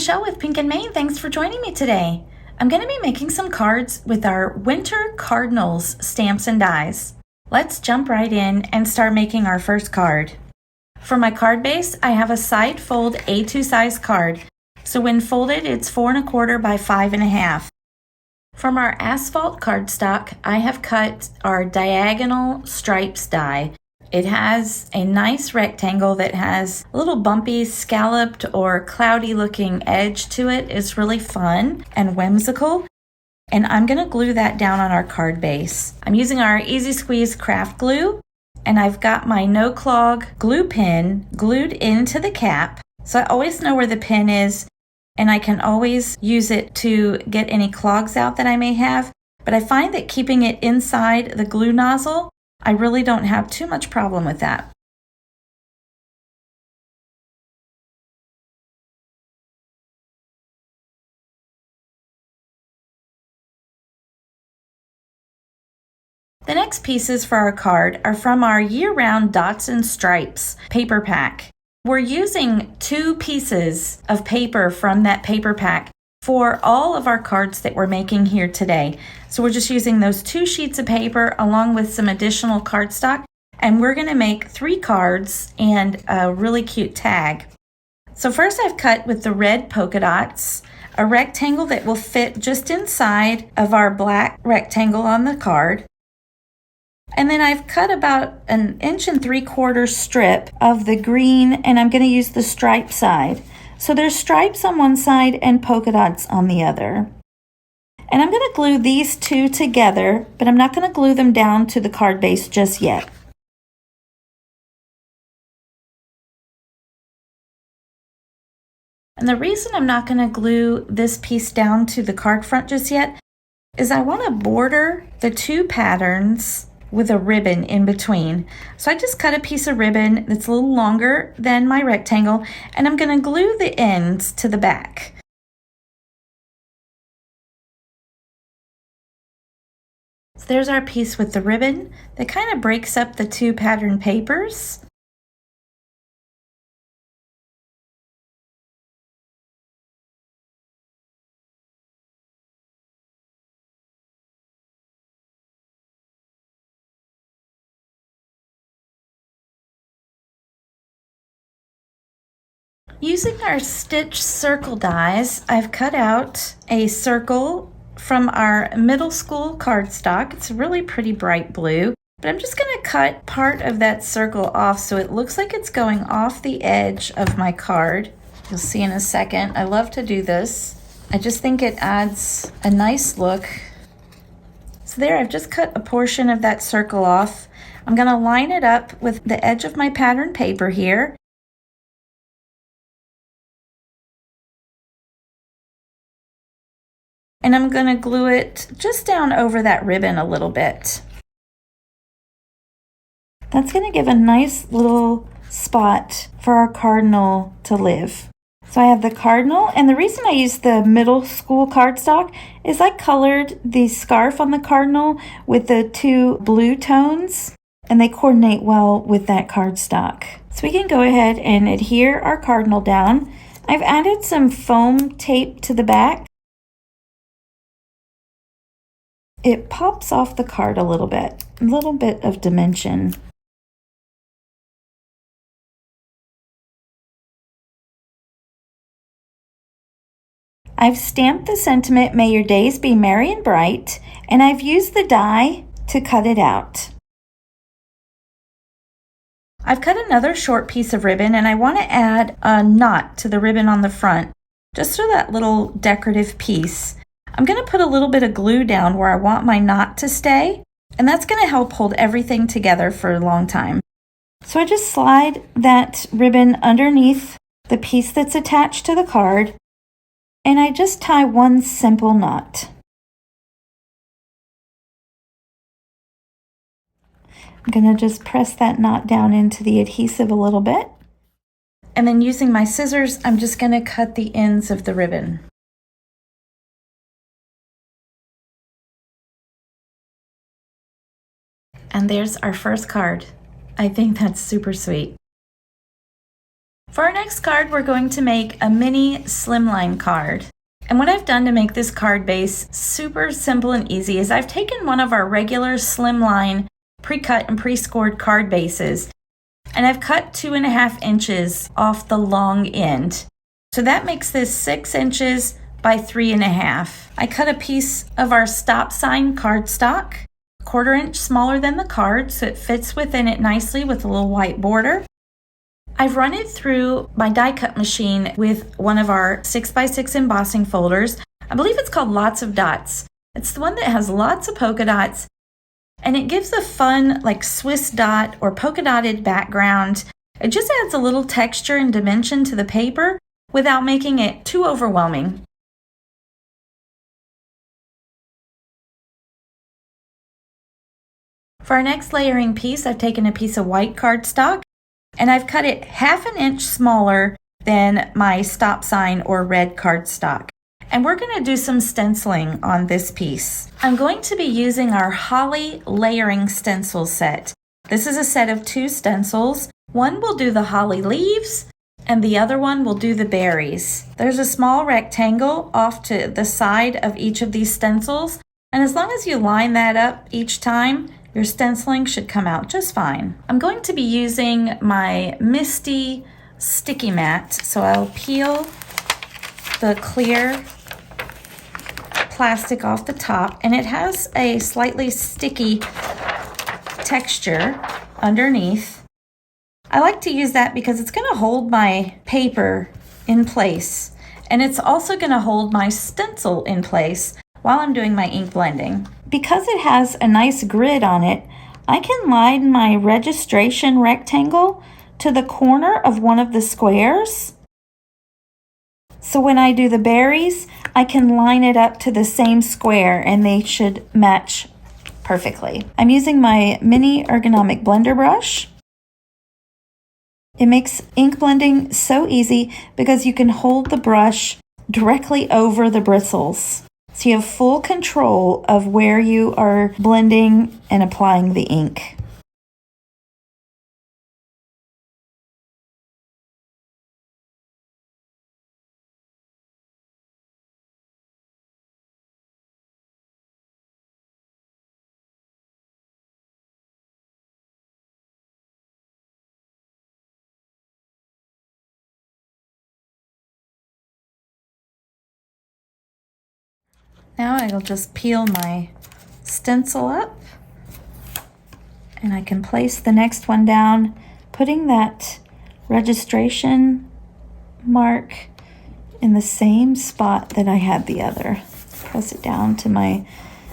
Michelle with Pink and Maine. Thanks for joining me today. I'm going to be making some cards with our Winter Cardinals stamps and dies. Let's jump right in and start making our first card. For my card base, I have a side fold A2 size card. So when folded, it's 4 1/4 by 5 1/2. From our asphalt cardstock, I have cut our diagonal stripes die. It has a nice rectangle that has a little bumpy, scalloped, or cloudy looking edge to it. It's really fun and whimsical. And I'm going to glue that down on our card base. I'm using our Easy Squeeze craft glue, and I've got my no clog glue pen glued into the cap. So I always know where the pin is, and I can always use it to get any clogs out that I may have. But I find that keeping it inside the glue nozzle, I really don't have too much problem with that. The next pieces for our card are from our year-round Dots and Stripes paper pack. We're using 2 pieces of paper from that paper pack for all of our cards that we're making here today. So we're just using those 2 sheets of paper along with some additional cardstock, and we're going to make 3 cards and a really cute tag. So first I've cut with the red polka dots a rectangle that will fit just inside of our black rectangle on the card. And then I've cut about 1 3/4 inch strip of the green, and I'm going to use the stripe side. So there's stripes on one side and polka dots on the other. And I'm going to glue these 2 together, but I'm not going to glue them down to the card base just yet. And the reason I'm not going to glue this piece down to the card front just yet is I want to border the 2 patterns with a ribbon in between. So I just cut a piece of ribbon that's a little longer than my rectangle, and I'm going to glue the ends to the back. So there's our piece with the ribbon that kind of breaks up the 2 pattern papers. Using our stitch circle dies, I've cut out a circle from our middle school cardstock. It's a really pretty bright blue, but I'm just going to cut part of that circle off so it looks like it's going off the edge of my card. You'll see in a second. I love to do this. I just think it adds a nice look. So there, I've just cut a portion of that circle off. I'm going to line it up with the edge of my pattern paper here. And I'm going to glue it just down over that ribbon a little bit. That's going to give a nice little spot for our cardinal to live. So I have the cardinal, and the reason I used the middle school cardstock is I colored the scarf on the cardinal with the 2 blue tones, and they coordinate well with that cardstock. So we can go ahead and adhere our cardinal down. I've added some foam tape to the back. It pops off the card a little bit of dimension. I've stamped the sentiment, "May your days be merry and bright," and I've used the die to cut it out. I've cut another short piece of ribbon, and I want to add a knot to the ribbon on the front, just for that little decorative piece. I'm going to put a little bit of glue down where I want my knot to stay, and that's going to help hold everything together for a long time. So I just slide that ribbon underneath the piece that's attached to the card, and I just tie 1 simple knot. I'm going to just press that knot down into the adhesive a little bit, and then using my scissors, I'm just going to cut the ends of the ribbon. And there's our first card. I think that's super sweet. For our next card, we're going to make a mini slimline card. And what I've done to make this card base super simple and easy is I've taken one of our regular slimline pre-cut and pre-scored card bases, and I've cut 2.5 inches off the long end. So that makes this 6 inches by 3.5. I cut a piece of our stop sign cardstock, 1/4 inch smaller than the card, so it fits within it nicely with a little white border. I've run it through my die cut machine with one of our 6x6 embossing folders. I believe it's called Lots of Dots. It's the one that has lots of polka dots, and it gives a fun like Swiss dot or polka dotted background. It just adds a little texture and dimension to the paper without making it too overwhelming. For our next layering piece, I've taken a piece of white cardstock and I've cut it 1/2 inch smaller than my stop sign or red cardstock. And we're going to do some stenciling on this piece. I'm going to be using our Holly layering stencil set. This is a set of 2 stencils. One will do the holly leaves and the other one will do the berries. There's a small rectangle off to the side of each of these stencils, and as long as you line that up each time, your stenciling should come out just fine. I'm going to be using my Misty sticky mat, so I'll peel the clear plastic off the top, and it has a slightly sticky texture underneath. I like to use that because it's going to hold my paper in place, and it's also going to hold my stencil in place while I'm doing my ink blending. Because it has a nice grid on it, I can line my registration rectangle to the corner of one of the squares. So when I do the berries, I can line it up to the same square and they should match perfectly. I'm using my mini ergonomic blender brush. It makes ink blending so easy because you can hold the brush directly over the bristles. So you have full control of where you are blending and applying the ink. Now I'll just peel my stencil up and I can place the next one down, putting that registration mark in the same spot that I had the other. Press it down to my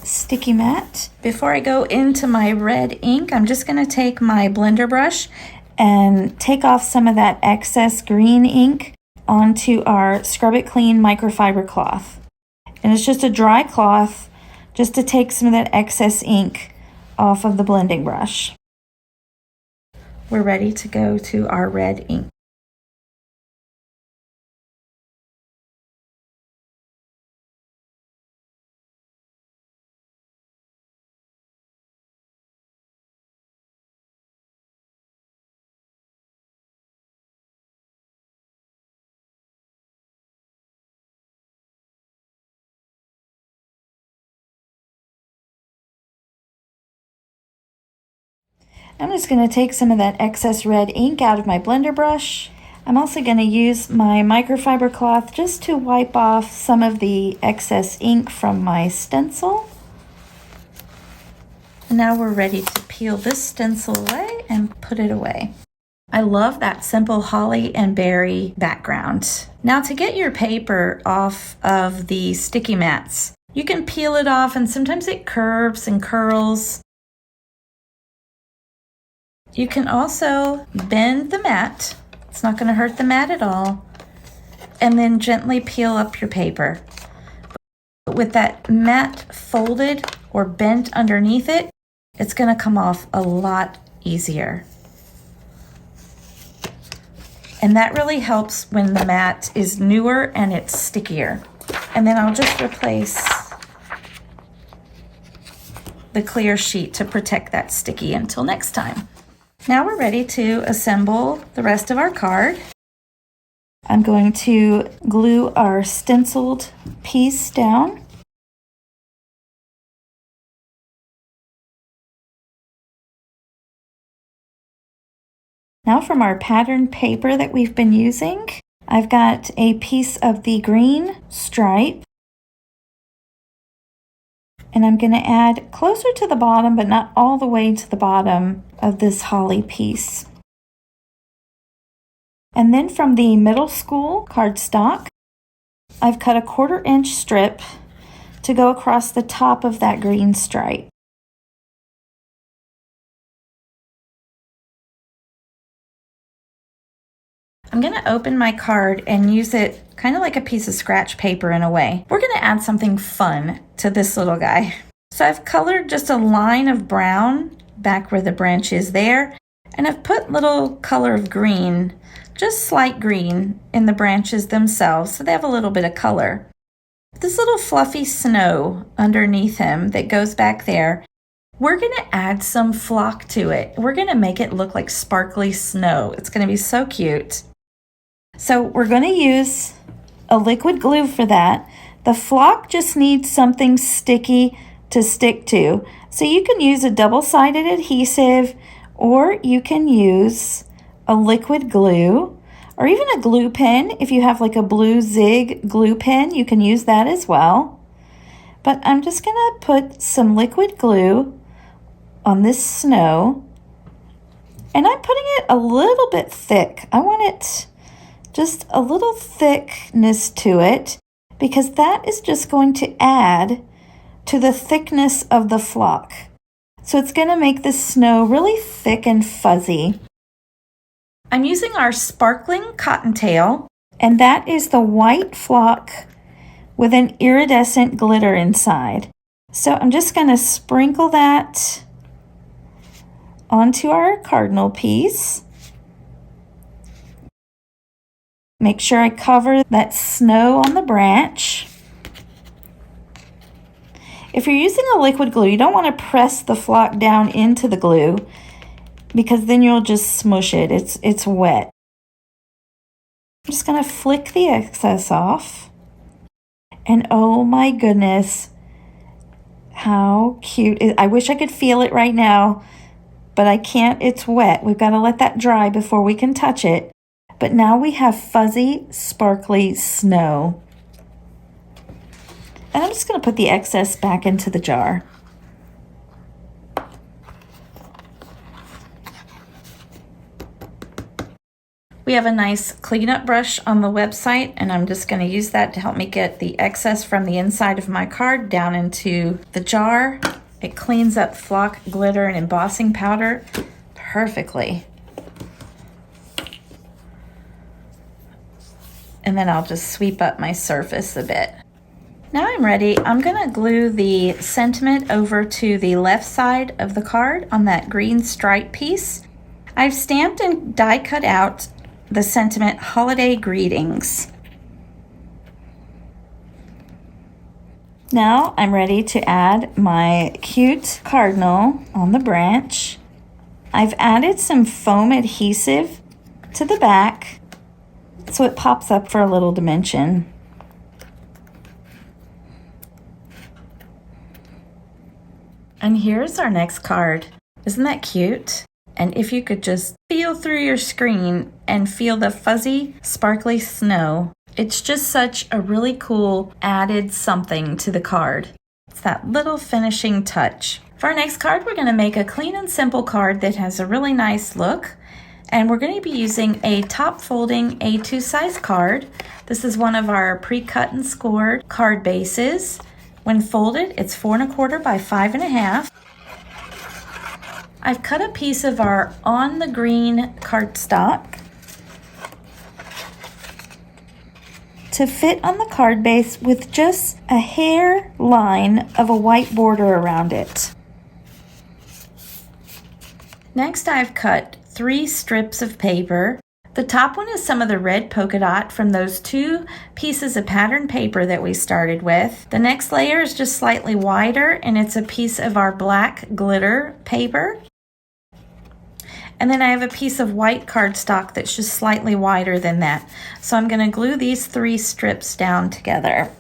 sticky mat. Before I go into my red ink, I'm just going to take my blender brush and take off some of that excess green ink onto our Scrub It Clean microfiber cloth. And it's just a dry cloth just to take some of that excess ink off of the blending brush. We're ready to go to our red ink. I'm just going to take some of that excess red ink out of my blender brush. I'm also going to use my microfiber cloth just to wipe off some of the excess ink from my stencil. And now we're ready to peel this stencil away and put it away. I love that simple holly and berry background. Now to get your paper off of the sticky mats, you can peel it off and sometimes it curves and curls. You can also bend the mat. It's not going to hurt the mat at all. And then gently peel up your paper. But with that mat folded or bent underneath it, it's going to come off a lot easier. And that really helps when the mat is newer and it's stickier. And then I'll just replace the clear sheet to protect that sticky until next time. Now we're ready to assemble the rest of our card. I'm going to glue our stenciled piece down. Now from our pattern paper that we've been using, I've got a piece of the green stripe, and I'm going to add closer to the bottom, but not all the way to the bottom of this holly piece. And then from the middle school cardstock, I've cut a 1/4 inch strip to go across the top of that green stripe. I'm going to open my card and use it kind of like a piece of scratch paper in a way. We're going to add something fun to this little guy. So I've colored just a line of brown back where the branch is there, and I've put little color of green, just slight green, in the branches themselves so they have a little bit of color. This little fluffy snow underneath him that goes back there, we're going to add some flock to it. We're going to make it look like sparkly snow. It's going to be so cute. So we're going to use a liquid glue for that. The flock just needs something sticky to stick to. So you can use a double-sided adhesive, or you can use a liquid glue, or even a glue pen. If you have like a blue zig glue pen, you can use that as well. But I'm just going to put some liquid glue on this snow, and I'm putting it a little bit thick. I want it just a little thickness to it, because that is just going to add to the thickness of the flock. So it's going to make the snow really thick and fuzzy. I'm using our sparkling cottontail, and that is the white flock with an iridescent glitter inside. So I'm just going to sprinkle that onto our cardinal piece. Make sure I cover that snow on the branch. If you're using a liquid glue, you don't want to press the flock down into the glue, because then you'll just smush it. It's wet. I'm just going to flick the excess off. And oh my goodness, how cute. I wish I could feel it right now, but I can't. It's wet. We've got to let that dry before we can touch it. But now we have fuzzy, sparkly snow. And I'm just going to put the excess back into the jar. We have a nice cleanup brush on the website, and I'm just going to use that to help me get the excess from the inside of my card down into the jar. It cleans up flock, glitter, and embossing powder perfectly. And then I'll just sweep up my surface a bit. Now I'm ready. I'm going to glue the sentiment over to the left side of the card on that green stripe piece. I've stamped and die cut out the sentiment holiday greetings. Now I'm ready to add my cute cardinal on the branch. I've added some foam adhesive to the back so it pops up for a little dimension. And here's our next card. Isn't that cute? And if you could just feel through your screen and feel the fuzzy, sparkly snow, it's just such a really cool added something to the card. It's that little finishing touch. For our next card, we're going to make a clean and simple card that has a really nice look. And we're going to be using a top folding A2 size card. This is one of our pre-cut and scored card bases. When folded, it's 4 1/4 by 5 1/2. I've cut a piece of our on the green cardstock to fit on the card base with just a hair line of a white border around it. Next, I've cut 3 strips of paper. The top one is some of the red polka dot from those 2 pieces of pattern paper that we started with. The next layer is just slightly wider, and it's a piece of our black glitter paper. And then I have a piece of white cardstock that's just slightly wider than that. So I'm going to glue these 3 strips down together.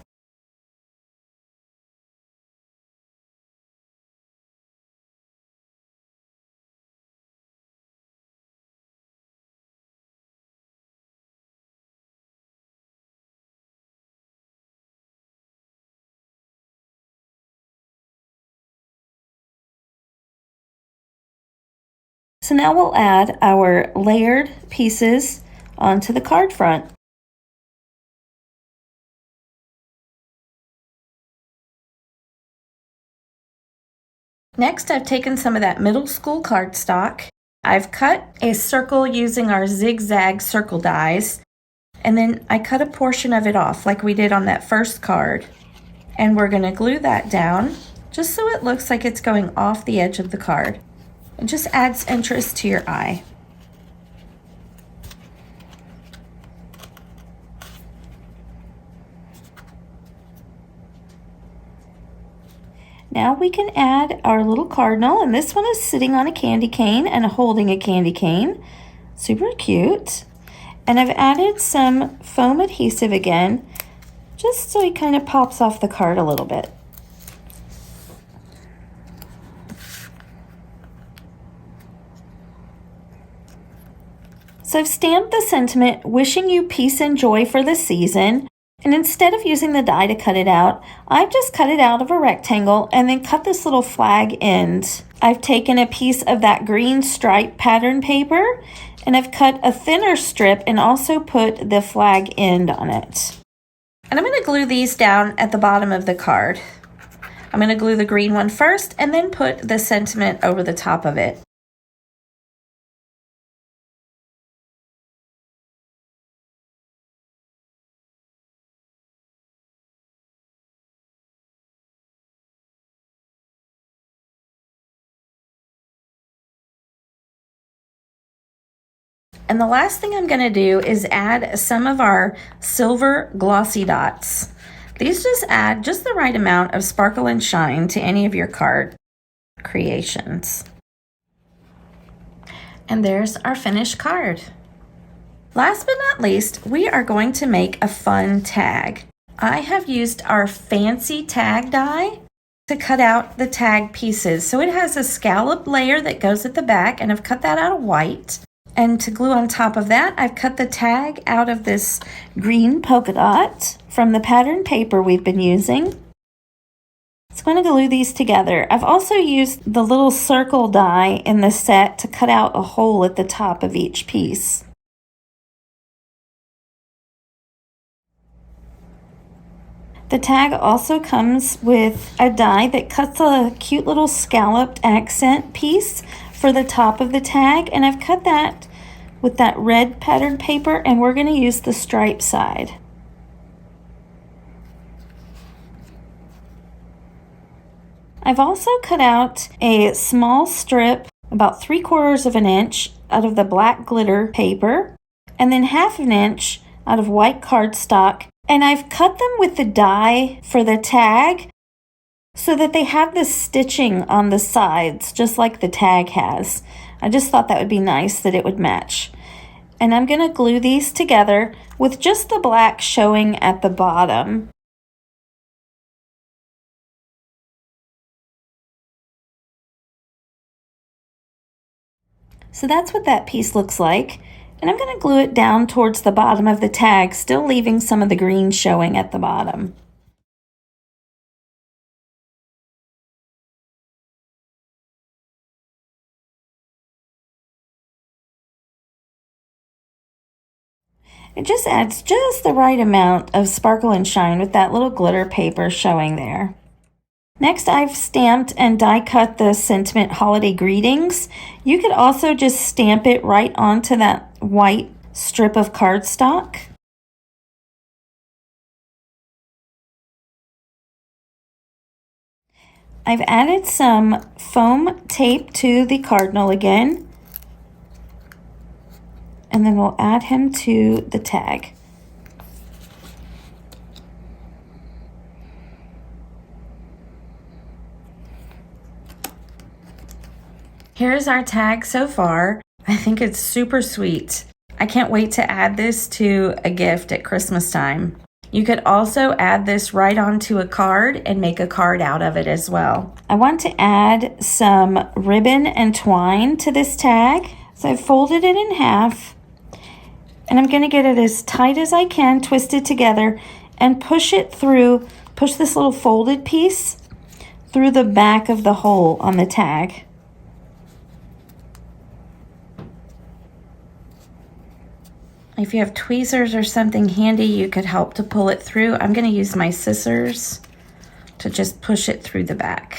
So now we'll add our layered pieces onto the card front. Next, I've taken some of that middle school cardstock. I've cut a circle using our zigzag circle dies, and then I cut a portion of it off like we did on that first card. And we're going to glue that down just so it looks like it's going off the edge of the card. It just adds interest to your eye. Now we can add our little cardinal, and this one is sitting on a candy cane and holding a candy cane. Super cute. And I've added some foam adhesive again, just so he kind of pops off the card a little bit. So I've stamped the sentiment, wishing you peace and joy for the season. And instead of using the die to cut it out, I've just cut it out of a rectangle and then cut this little flag end. I've taken a piece of that green stripe pattern paper and I've cut a thinner strip and also put the flag end on it. And I'm going to glue these down at the bottom of the card. I'm going to glue the green one first and then put the sentiment over the top of it. And the last thing I'm going to do is add some of our silver glossy dots. These just add just the right amount of sparkle and shine to any of your card creations. And there's our finished card. Last but not least, we are going to make a fun tag. I have used our fancy tag die to cut out the tag pieces. So it has a scallop layer that goes at the back, and I've cut that out of white. And to glue on top of that, I've cut the tag out of this green polka dot from the pattern paper we've been using. So I'm going to glue these together. I've also used the little circle die in the set to cut out a hole at the top of each piece. The tag also comes with a die that cuts a cute little scalloped accent piece for the top of the tag, and I've cut that with that red pattern paper, and we're going to use the stripe side. I've also cut out a small strip about 3/4 of an inch out of the black glitter paper, and then 1/2 inch out of white cardstock, and I've cut them with the die for the tag so that they have the stitching on the sides, just like the tag has. I just thought that would be nice that it would match. And I'm going to glue these together with just the black showing at the bottom. So that's what that piece looks like. And I'm going to glue it down towards the bottom of the tag, still leaving some of the green showing at the bottom. It just adds just the right amount of sparkle and shine with that little glitter paper showing there. Next, I've stamped and die cut the sentiment holiday greetings. You could also just stamp it right onto that white strip of cardstock. I've added some foam tape to the cardinal again, and then we'll add him to the tag. Here's our tag so far. I think it's super sweet. I can't wait to add this to a gift at Christmas time. You could also add this right onto a card and make a card out of it as well. I want to add some ribbon and twine to this tag. So I folded it in half, and I'm going to get it as tight as I can, twist it together, and push this little folded piece through the back of the hole on the tag. If you have tweezers or something handy, you could help to pull it through. I'm going to use my scissors to just push it through the back.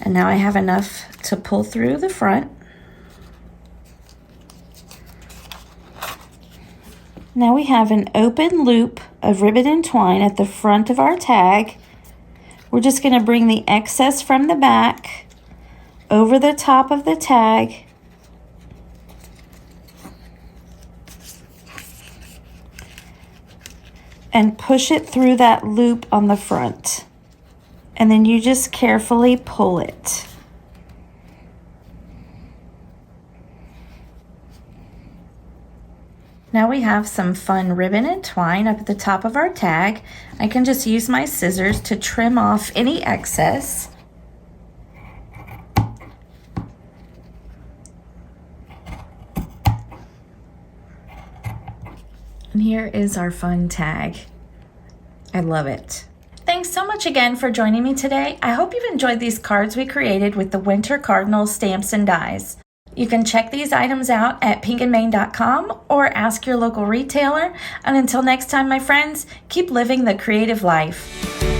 And now I have enough to pull through the front. Now we have an open loop of ribbon and twine at the front of our tag. We're just going to bring the excess from the back over the top of the tag. And push it through that loop on the front. And then you just carefully pull it. Now we have some fun ribbon and twine up at the top of our tag. I can just use my scissors to trim off any excess. And here is our fun tag. I love it. Thanks so much again for joining me today. I hope you've enjoyed these cards we created with the Winter Cardinal stamps and dies. You can check these items out at pinkandmain.com or ask your local retailer. And until next time, my friends, keep living the creative life.